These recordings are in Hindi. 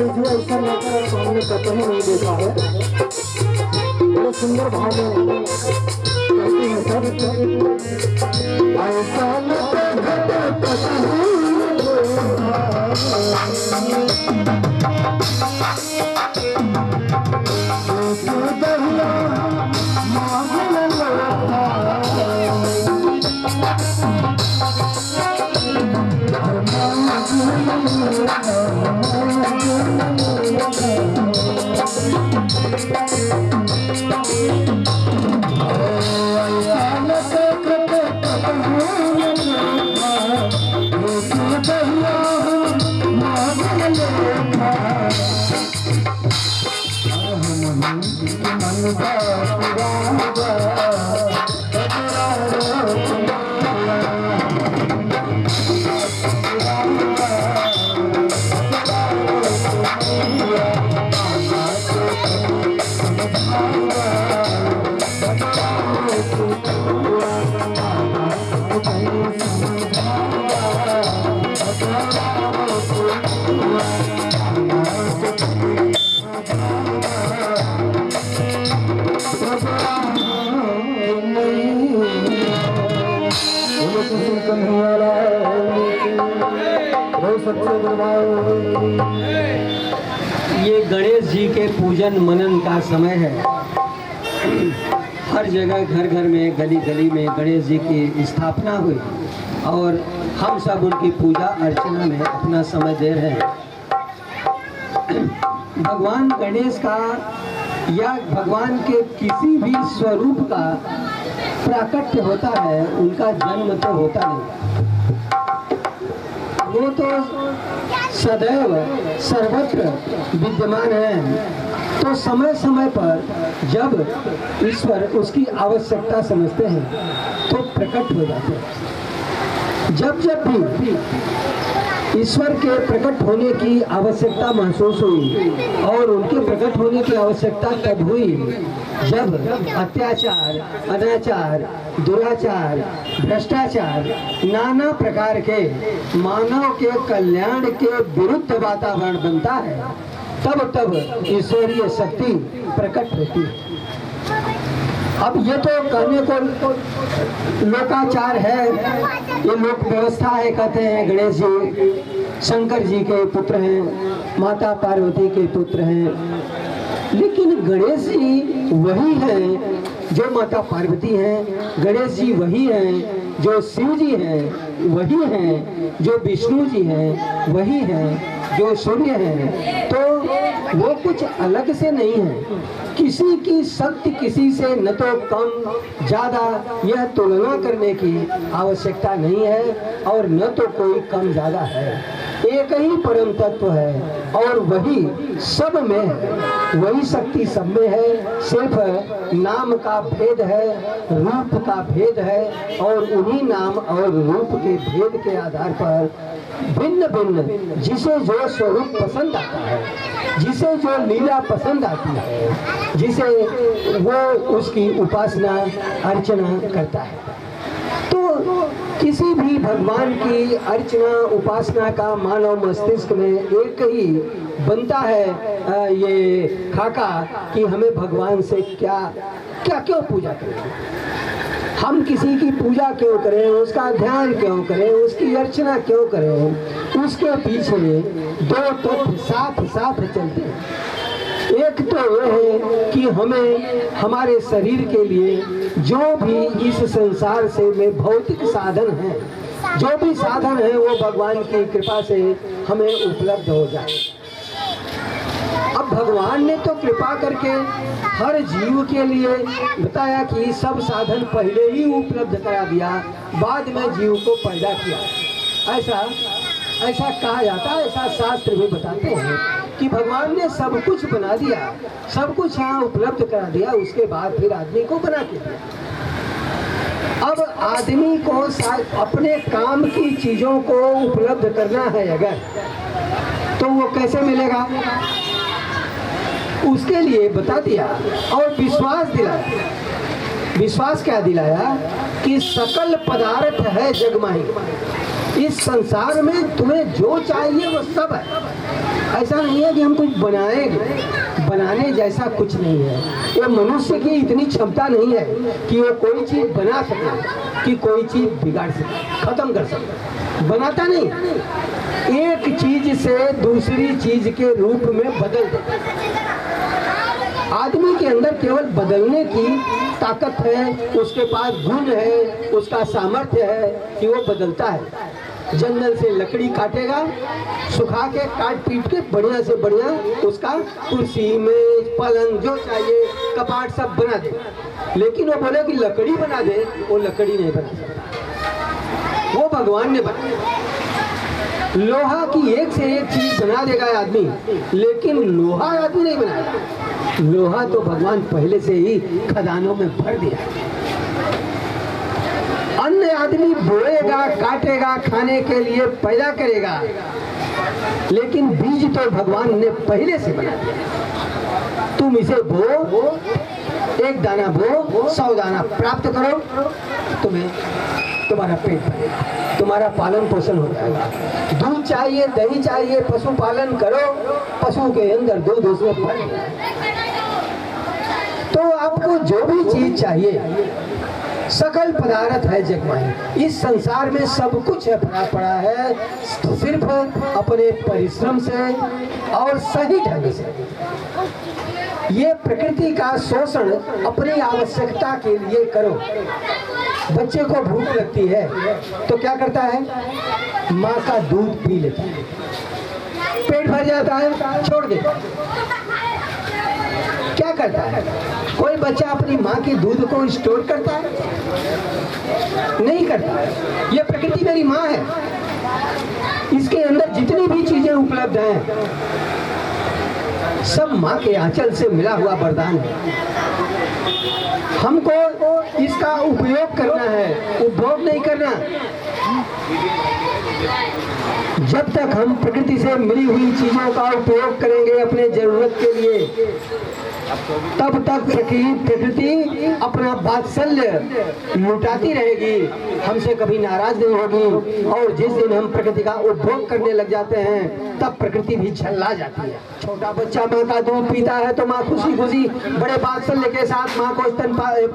लीजिए, ऐसा नजारा तो हमने कतई नहीं देखा है। बड़े सुंदर भाव में कहती है सर, ऐसा ये गणेश जी के पूजन मनन का समय है। हर जगह घर घर में गली गली में गणेश जी की स्थापना हुई और हम सब उनकी पूजा अर्चना में अपना समय दे रहे हैं। भगवान गणेश का या भगवान के किसी भी स्वरूप का प्राकट्य होता है, उनका जन्म तो होता नहीं। वो तो सदैव सर्वत्र विद्यमान है। तो समय समय पर जब ईश्वर उसकी आवश्यकता समझते हैं तो प्रकट हो जाते हैं। जब जब भी ईश्वर के प्रकट होने की आवश्यकता महसूस हुई और उनके प्रकट होने की आवश्यकता तब हुई जब अत्याचार, अनाचार, दुराचार, भ्रष्टाचार, नाना प्रकार के मानव के कल्याण के विरुद्ध वातावरण बनता है, तब तब ईश्वरीय शक्ति प्रकट होती है। अब ये तो कहने को लोकाचार है, ये लोक व्यवस्था है, कहते हैं गणेश जी शंकर जी के पुत्र हैं, माता पार्वती के पुत्र हैं, लेकिन गणेश जी वही हैं जो माता पार्वती हैं, गणेश जी वही हैं जो शिव जी हैं, वही हैं जो विष्णु जी हैं, वही हैं जो सूर्य हैं। तो वो कुछ अलग से नहीं है। किसी की शक्ति किसी से न तो कम ज्यादा यह तुलना करने की आवश्यकता नहीं है और न तो कोई कम ज्यादा है। एक ही परम तत्व है और वही सब में है, वही शक्ति सब में है। सिर्फ नाम का भेद है, रूप का भेद है और उन्हीं नाम और रूप के भेद के आधार पर भिन्न भिन्न जिसे जो स्वरूप पसंद आता है, जिसे जो लीला पसंद आती है, जिसे वो उसकी उपासना अर्चना करता है। तो किसी भी भगवान की अर्चना उपासना का मानव मस्तिष्क में एक ही बनता है ये खाका कि हमें भगवान से क्या क्या क्यों पूजा करें, हम किसी की पूजा क्यों करें, उसका ध्यान क्यों करें, उसकी अर्चना क्यों करें। उसके पीछे दो तत्व साथ साथ चलते हैं। एक तो यह है कि हमें हमारे शरीर के लिए जो भी इस संसार से में भौतिक साधन है, जो भी साधन है वो भगवान की कृपा से हमें उपलब्ध हो जाए। अब भगवान ने तो कृपा करके हर जीव के लिए बताया कि सब साधन पहले ही उपलब्ध करा दिया, बाद में जीव को पैदा किया। ऐसा कहा जाता है, ऐसा शास्त्र भी बताते हैं कि भगवान ने सब कुछ बना दिया, सब कुछ यहाँ उपलब्ध करा दिया, उसके बाद फिर आदमी को बना के दिया। अब आदमी को अपने काम की चीजों को उपलब्ध करना है अगर, तो वो कैसे मिलेगा, उसके लिए बता दिया और विश्वास दिलाया। विश्वास क्या दिलाया कि सकल पदार्थ है जगमाही, इस संसार में तुम्हें जो चाहिए वो सब है। ऐसा नहीं है कि हम कुछ बनाएंगे, बनाने जैसा कुछ नहीं है। ये मनुष्य की इतनी क्षमता नहीं है कि वो कोई चीज बना सके, कि कोई चीज बिगाड़ सके, खत्म कर सके। बनाता नहीं, एक चीज से दूसरी चीज के रूप में बदल देता। आदमी के अंदर केवल बदलने की ताकत है, उसके पास गुण है, उसका सामर्थ्य है कि वो बदलता है। जंगल से लकड़ी काटेगा, सुखा के काट पीट के बढ़िया से बढ़िया उसका कुर्सी मेज पलंग जो चाहिए कपाट सब बना दे। लेकिन वो बोले कि लकड़ी बना दे, वो लकड़ी नहीं बना सकता, वो भगवान ने बनाया। लोहा की एक से एक चीज बना देगा आदमी, लेकिन लोहा आदमी नहीं बनाएगा। लोहा तो भगवान पहले से ही खदानों में भर दिया। अन्य आदमी बोएगा, काटेगा, खाने के लिए पैदा करेगा, लेकिन बीज तो भगवान ने पहले से बना दिया। तुम इसे बो, एक दाना बो, 100 दाना प्राप्त करो, तुम्हें तुम्हारा पेट भरेगा, तुम्हारा पालन पोषण हो जाएगा। दूध चाहिए, दही चाहिए, पशुपालन करो, पशु के अंदर दूध उसमें भर गया। तो आपको जो भी चीज चाहिए, सकल पदार्थ है जग माही। इस संसार में सब कुछ है, भरा पड़ा है, सिर्फ अपने परिश्रम से और सही ढंग से। ये प्रकृति का शोषण अपनी आवश्यकता के लिए करो। बच्चे को भूख लगती है तो क्या करता है, माँ का दूध पी लेता है, पेट भर जाता है, छोड़ देता है। क्या करता है, कोई बच्चा अपनी माँ के दूध को स्टोर करता है? नहीं करता है। ये प्रकृति मेरी माँ है, इसके अंदर जितनी भी चीजें उपलब्ध हैं सब माँ के आंचल से मिला हुआ वरदान है। हमको इसका उपयोग करना है, उपभोग नहीं करना। जब तक हम प्रकृति से मिली हुई चीजों का उपयोग करेंगे अपने जरूरत के लिए, तब तक प्रकृति अपना वात्सल्य लुटाती रहेगी, हमसे कभी नाराज नहीं होगी। और जिस दिन हम प्रकृति का उपभोग करने लग जाते हैं तब प्रकृति भी झल्ला जाती है। छोटा बच्चा माँ का दूध पीता है तो माँ खुशी खुशी बड़े वात्सल्य के साथ माँ को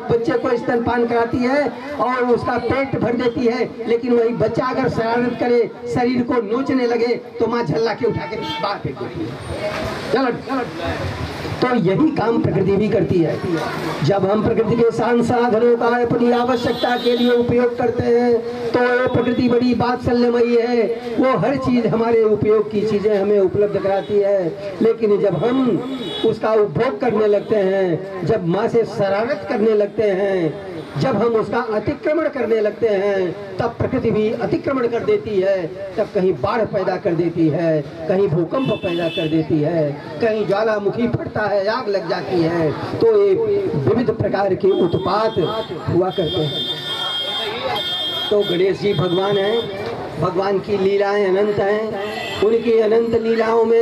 बच्चे को स्तनपान कराती है और उसका पेट भर देती है। लेकिन वही बच्चा अगर शरारत करे, शरीर को नोचने लगे तो माँ झल्ला के उठा के बाहर फेंक देती है। चलो, तो यही काम प्रकृति भी करती है। जब हम प्रकृति के संसाधनों का अपनी आवश्यकता के लिए उपयोग करते हैं तो प्रकृति बड़ी वात्सल्यमयी है, वो हर चीज हमारे उपयोग की चीजें हमें उपलब्ध कराती है। लेकिन जब हम उसका उपभोग करने लगते हैं, जब माँ से शरारत करने लगते हैं, जब हम उसका अतिक्रमण करने लगते हैं, तब प्रकृति भी अतिक्रमण कर देती है। तब कहीं बाढ़ पैदा कर देती है, कहीं भूकंप पैदा कर देती है, कहीं ज्वालामुखी फटता है, आग लग जाती है। तो ये विविध प्रकार के उत्पात हुआ करते हैं। तो गणेश जी भगवान हैं, भगवान की लीलाएं अनंत हैं। उनकी अनंत लीलाओं में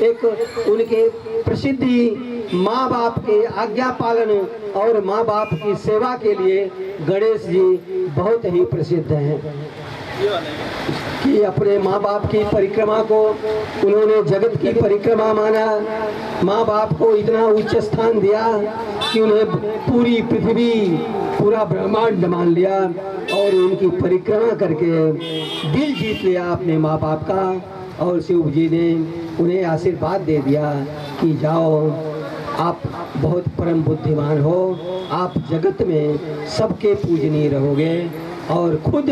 एक उनके प्रसिद्धि माँ बाप के आज्ञा पालन और माँ बाप की सेवा के लिए गणेश जी बहुत ही प्रसिद्ध हैं कि अपने माँ बाप की परिक्रमा को उन्होंने जगत की परिक्रमा माना। माँ बाप को इतना उच्च स्थान दिया कि उन्हें पूरी पृथ्वी, पूरा ब्रह्मांड मान लिया और उनकी परिक्रमा करके दिल जीत लिया अपने माँ बाप का। और शिव जी ने उन्हें आशीर्वाद दे दिया कि जाओ, आप बहुत परम बुद्धिमान हो, आप जगत में सबके पूजनीय रहोगे। और खुद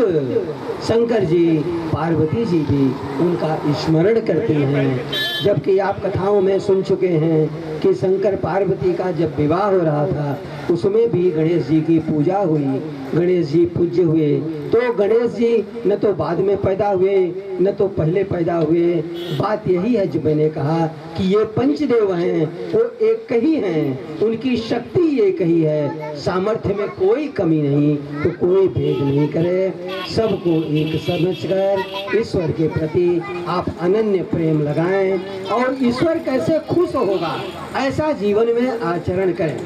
शंकर जी, पार्वती जी भी उनका स्मरण करती हैं। जबकि आप कथाओं में सुन चुके हैं कि शंकर पार्वती का जब विवाह हो रहा था उसमें भी गणेश जी की पूजा हुई, गणेश जी पूज्य हुए। तो गणेश जी न तो बाद में पैदा हुए न तो पहले पैदा हुए। बात यही है जो मैंने कहा कि ये पंचदेव हैं, वो एक ही हैं, उनकी शक्ति एक ही है, सामर्थ्य में कोई कमी नहीं। तो कोई भेद नहीं करे, सबको एक समझकर ईश्वर के प्रति आप अनन्य प्रेम लगाएं और ईश्वर कैसे खुश होगा ऐसा जीवन में आचरण करें।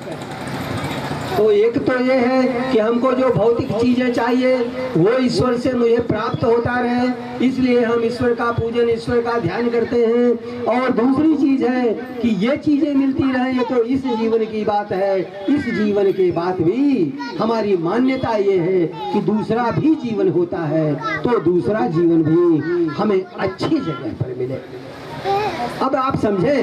तो एक तो ये है कि हमको जो भौतिक चीजें चाहिए वो ईश्वर से मुझे प्राप्त होता रहे, इसलिए हम ईश्वर का पूजन, ईश्वर का ध्यान करते हैं। और दूसरी चीज है कि ये चीजें मिलती रहे, ये तो इस जीवन की बात है। इस जीवन के बाद भी हमारी मान्यता ये है कि दूसरा भी जीवन होता है, तो दूसरा जीवन भी हमें अच्छी जगह पर मिले। अब आप समझे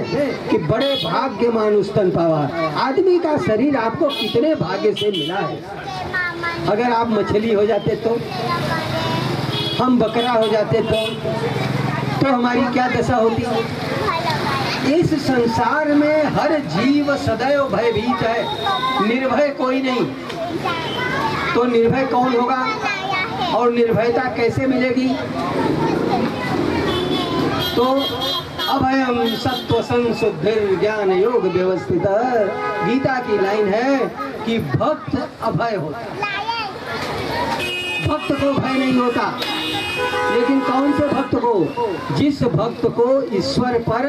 कि बड़े भाग्यमान स्तन पावा, आदमी का शरीर आपको कितने भाग्य से मिला है। अगर आप मछली हो जाते तो, हम बकरा हो जाते तो हमारी क्या दशा होती। इस संसार में हर जीव सदैव भयभीत है, निर्भय कोई नहीं। तो निर्भय कौन होगा और निर्भयता कैसे मिलेगी? तो अभयम सत्व संशुद्धिर ज्ञान योग व्यवस्थित, गीता की लाइन है कि भक्त अभय होता है, भक्त को भय नहीं होता। लेकिन कौन से भक्त को? जिस भक्त को ईश्वर पर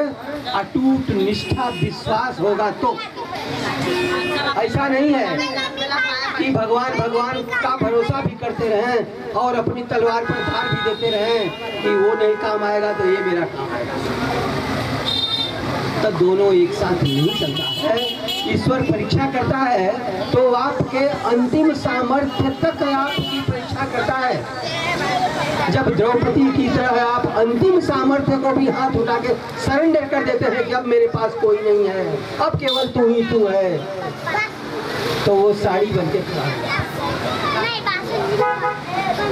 अटूट निष्ठा विश्वास होगा। तो ऐसा नहीं है कि भगवान भगवान का भरोसा भी करते रहें और अपनी तलवार पर धार भी देते रहें कि वो नहीं काम आएगा तो ये मेरा काम आएगा। तो दोनों एक साथ नहीं चलता है। ईश्वर परीक्षा करता है तो आपके अंतिम सामर्थ्य तक आपकी परीक्षा करता है। जब द्रौपदी की तरह आप अंतिम सामर्थ्य को भी हाथ उठा के सरेंडर कर देते हैं कि अब मेरे पास कोई नहीं है, अब केवल तू ही तू है, तो वो साड़ी बन के खड़ा है।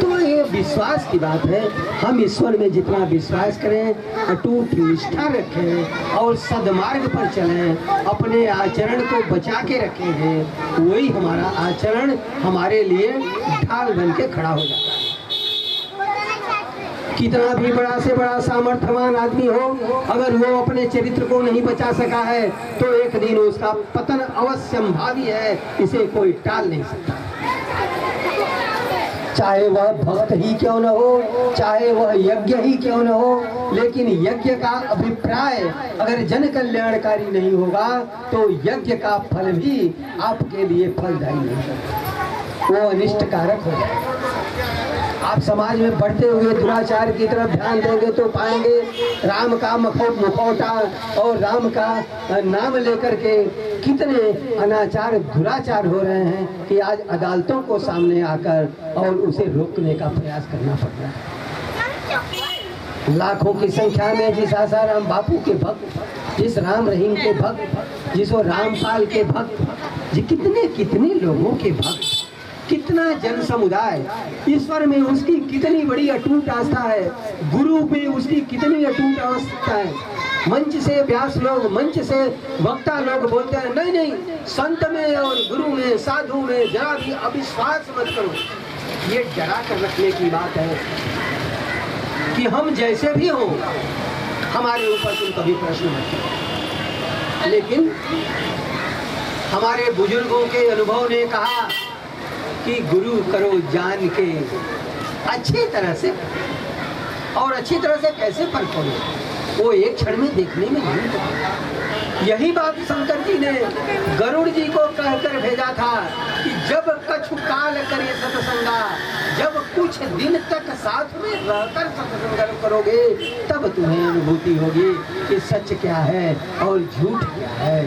तो ये विश्वास की बात है। हम ईश्वर में जितना विश्वास करें, अटूट निष्ठा रखें और सदमार्ग पर चलें, अपने आचरण को बचा के रखें, वही हमारा आचरण हमारे लिए ढाल बन के खड़ा हो जाता है। कितना भी बड़ा से बड़ा सामर्थ्यवान आदमी हो, अगर वो अपने चरित्र को नहीं बचा सका है तो एक दिन उसका पतन अवश्यंभावी है, इसे कोई टाल नहीं सकता। चाहे वह भक्त ही क्यों न हो, चाहे वह यज्ञ ही क्यों न हो, लेकिन यज्ञ का अभिप्राय अगर जन कल्याणकारी नहीं होगा तो यज्ञ का फल भी आपके लिए फलदायी नहीं होगा, वो अनिष्ट कारक हो जाएगा। आप समाज में बढ़ते हुए दुराचार की तरफ ध्यान देंगे तो पाएंगे राम का मुखौटा और राम का नाम लेकर के कितने अनाचार दुराचार हो रहे हैं कि आज अदालतों को सामने आकर और उसे रोकने का प्रयास करना पड़ रहा है। लाखों की संख्या में जिस आसाराम बापू के भक्त, जिस राम रहीम के भक्त, जिस वो रामपाल के भक्त, जी कितने कितने लोगों के भक्त, कितना जन समुदाय, ईश्वर में उसकी कितनी बड़ी अटूट आस्था है, गुरु में उसकी कितनी अटूट आस्था है। मंच से व्यास लोग, मंच से वक्ता लोग बोलते हैं नहीं नहीं, संत में और गुरु में, साधु में जरा भी अविश्वास मत करो। ये डरा कर रखने की बात है कि हम जैसे भी हों हमारे ऊपर तुम कभी प्रश्न मत करो। लेकिन हमारे बुजुर्गों के अनुभव ने कहा कि गुरु करो जान के अच्छी तरह से, और अच्छी तरह से कैसे परखोगे, वो एक क्षण में देखने में नहीं होता। यही बात शंकर जी ने गरुड़ जी को कहकर भेजा था कि जब कछु काल करे सत्संगा, जब कुछ दिन तक साथ में रहकर सत्संग करोगे तब तुम्हें अनुभूति होगी कि सच क्या है और झूठ क्या है।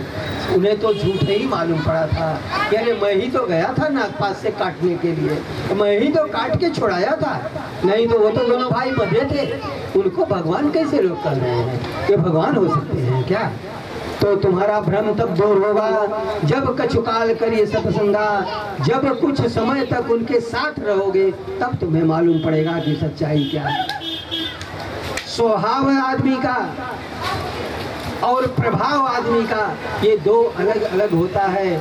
उन्हें तो झूठ ही मालूम पड़ा था कि अरे मैं ही तो गया था नागपात से काटने के लिए, मैं ही तो काट के छुड़ाया था, नहीं तो वो तो दोनों भाई बंधे थे, उनको भगवान कैसे रोक कर रहे हैं? ये भगवान हो सकते हैं क्या? तो तुम्हारा भ्रम तब दूर होगा जब कछुकाल करिए सत्संगा, जब कुछ समय तक उनके साथ रहोगे तब तुम्हें मालूम पड़ेगा कि सच्चाई क्या है। स्वभाव आदमी का और प्रभाव आदमी का ये दो अलग अलग होता है।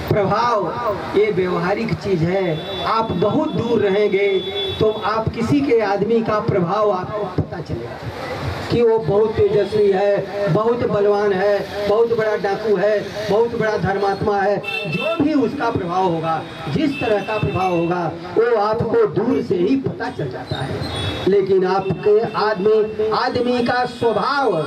प्रभाव ये व्यवहारिक चीज है, आप बहुत दूर रहेंगे तो आप किसी के आदमी का प्रभाव आपको पता चलेगा कि वो बहुत तेजस्वी है, बहुत बलवान है, बहुत बड़ा डाकू है, बहुत बड़ा धर्मात्मा है। जो भी उसका प्रभाव होगा, जिस तरह का प्रभाव होगा, वो आपको दूर से ही पता चल जाता है। लेकिन आपके आदमी का स्वभाव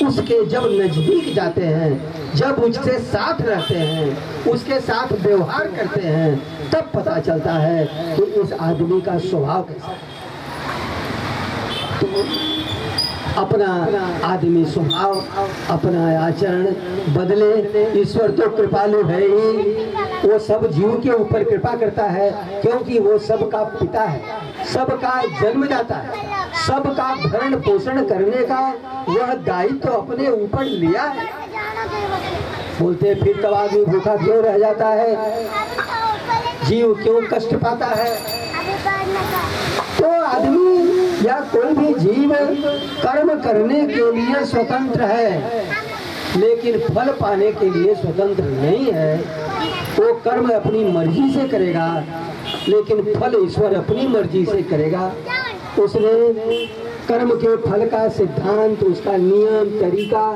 उसके जब नजदीक जाते हैं जब उसके साथ रहते हैं, उसके साथ व्यवहार करते हैं, तब पता चलता है कि इस आदमी का स्वभाव कैसा है। तो अपना आदमी स्वभाव, अपना आचरण बदले। ईश्वर तो कृपालु है ही, वो सब जीव के ऊपर कृपा करता है, क्योंकि वो सबका पिता है, सबका जन्मदाता है, सबका भरण पोषण करने का वह दायित्व तो अपने ऊपर लिया है। बोलते फिर कब आदमी भूखा क्यों रह जाता है, जीव क्यों कष्ट पाता है? तो आदमी या कोई भी जीव कर्म करने के लिए स्वतंत्र है, लेकिन फल पाने के लिए स्वतंत्र नहीं है। वो कर्म अपनी मर्जी से करेगा, लेकिन फल ईश्वर अपनी मर्जी से करेगा। उसने कर्म के फल का सिद्धांत, उसका नियम तरीका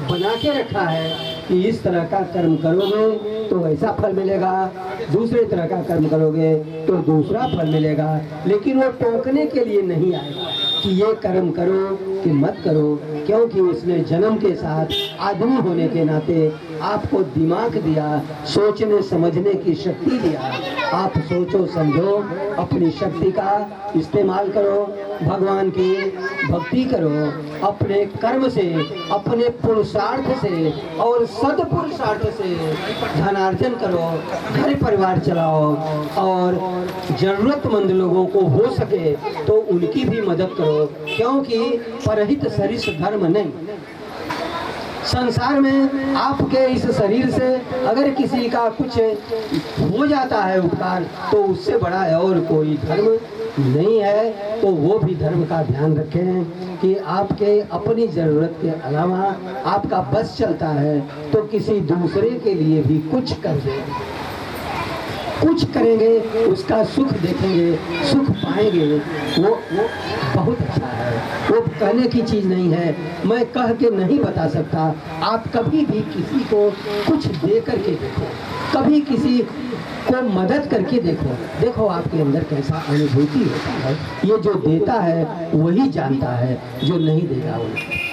बना के रखा है कि इस तरह का कर्म करोगे तो ऐसा फल मिलेगा, दूसरे तरह का कर्म करोगे तो दूसरा फल मिलेगा। लेकिन वो टोकने के लिए नहीं आएगा कि ये कर्म करो कि मत करो, क्योंकि उसने जन्म के साथ आदमी होने के नाते आपको दिमाग दिया, सोचने समझने की शक्ति दिया। आप सोचो समझो, अपनी शक्ति का इस्तेमाल करो, भगवान की भक्ति करो, अपने कर्म से, अपने पुरुषार्थ से और सदपुरुषार्थ से धनार्जन करो, घर परिवार चलाओ और जरूरतमंद लोगों को हो सके तो उनकी भी मदद करो, क्योंकि परहित सरिस धर्म नहीं। संसार में आपके इस शरीर से अगर किसी का कुछ हो जाता है उपकार, तो उससे बड़ा और कोई धर्म नहीं है। तो वो भी धर्म का ध्यान रखें कि आपके अपनी ज़रूरत के अलावा आपका बस चलता है तो किसी दूसरे के लिए भी कुछ कर दें, कुछ करेंगे, उसका सुख देखेंगे, सुख पाएंगे, वो बहुत अच्छा है। वो कहने की चीज़ नहीं है, मैं कह के नहीं बता सकता। आप कभी भी किसी को कुछ दे करके देखो, कभी किसी को मदद करके देखो, देखो आपके अंदर कैसा अनुभूति होता है। ये जो देता है वही जानता है, जो नहीं देगा वो नहीं।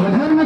धर्म